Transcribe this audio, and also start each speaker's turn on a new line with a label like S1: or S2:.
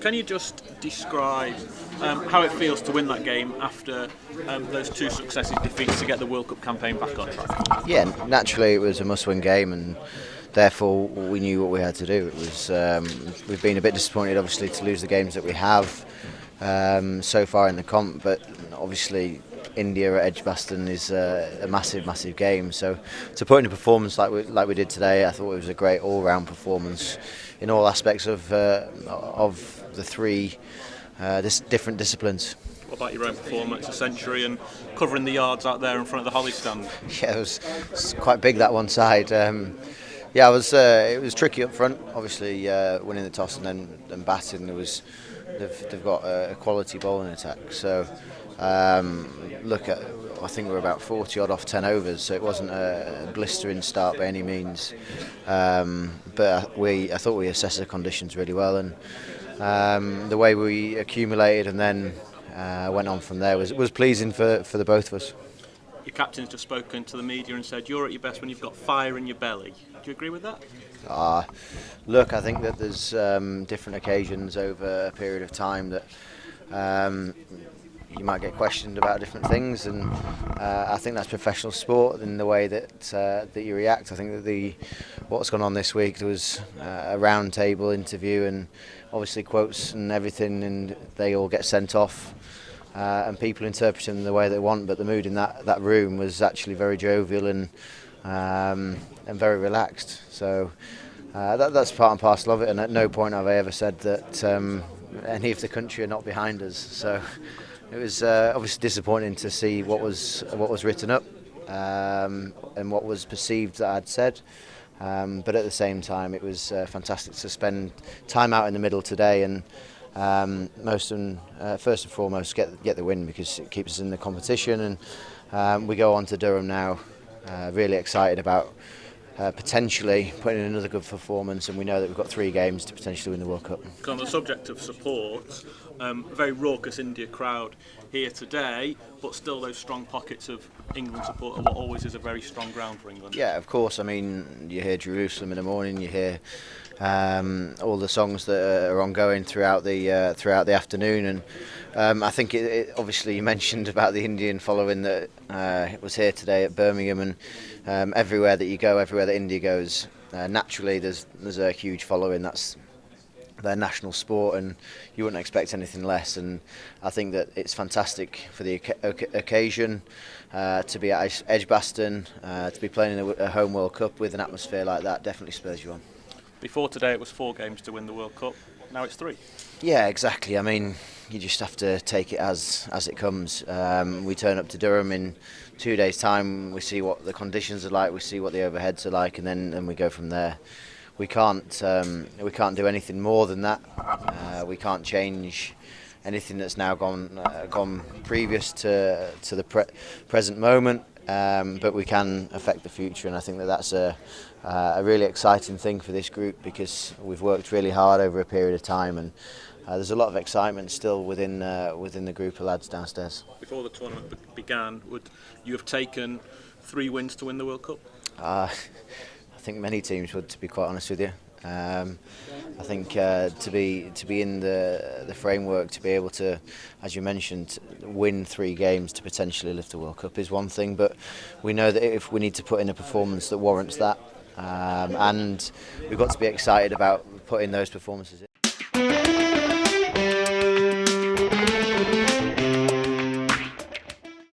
S1: Can you just describe how it feels to win that game after those two successive defeats to get the World Cup campaign back on track?
S2: Yeah, naturally it was a must-win game, and therefore we knew what we had to do. It was we've been a bit disappointed, obviously, to lose the games that we have so far in the comp, but obviously India at Edgbaston is a massive game. So to put in a performance like we did today, I thought it was a great all-round performance in all aspects of the three different disciplines.
S1: What about your own performance, a century and covering the yards out there in front of the Holly stand?
S2: Yeah, it was quite big, that one side. Yeah, it was tricky up front. Obviously, winning the toss and then batting. They've got a quality bowling attack. So I think we're about 40 odd off 10 overs. So it wasn't a blistering start by any means. But I thought we assessed the conditions really well, and the way we accumulated and then went on from there was pleasing for the both of us.
S1: Your captain's just spoken to the media and said you're at your best when you've got fire in your belly. Do you agree with that?
S2: Look, I think that there's different occasions over a period of time that you might get questioned about different things, and I think that's professional sport in the way that you react. I think that what's gone on this week, there was a round table interview and obviously quotes and everything, and they all get sent off. And people interpret them the way they want, but the mood in that room was actually very jovial and very relaxed. So that's part and parcel of it, and at no point have I ever said that any of the country are not behind us. So it was obviously disappointing to see what was written up and what was perceived that I'd said. But at the same time, it was fantastic to spend time out in the middle today and first and foremost get the win, because it keeps us in the competition, and we go on to Durham now really excited about potentially putting in another good performance, and we know that we've got 3 games to potentially win the World Cup.
S1: On the subject of support, a very raucous India crowd here today, but still those strong pockets of England support are what always is a very strong ground for England.
S2: Yeah, of course. I mean, you hear Jerusalem in the morning, you hear all the songs that are ongoing throughout the afternoon, and I think it obviously you mentioned about the Indian following that was here today at Birmingham, and everywhere that you go, everywhere that India goes, naturally there's a huge following. That's their national sport, and you wouldn't expect anything less. And I think that it's fantastic for the occasion to be at Edgbaston, to be playing in a home World Cup with an atmosphere like that. Definitely spurs you on.
S1: Before today it was 4 games to win the World Cup, now it's 3.
S2: Yeah, exactly. I mean, you just have to take it as it comes. We turn up to Durham in 2 days' time, we see what the conditions are like, we see what the overheads are like, and then we go from there. We can't do anything more than that. We can't change anything that's now gone previous to the present moment, but we can affect the future, and I think that that's a really exciting thing for this group, because we've worked really hard over a period of time, and there's a lot of excitement still within the group of lads downstairs.
S1: Before the tournament began, would you have taken 3 wins to win the World Cup?
S2: I think many teams would, to be quite honest with you. I think to be in the framework, to be able to, as you mentioned, win 3 games to potentially lift the World Cup is one thing, but we know that if we need to put in a performance that warrants that, and we've got to be excited about putting those performances in.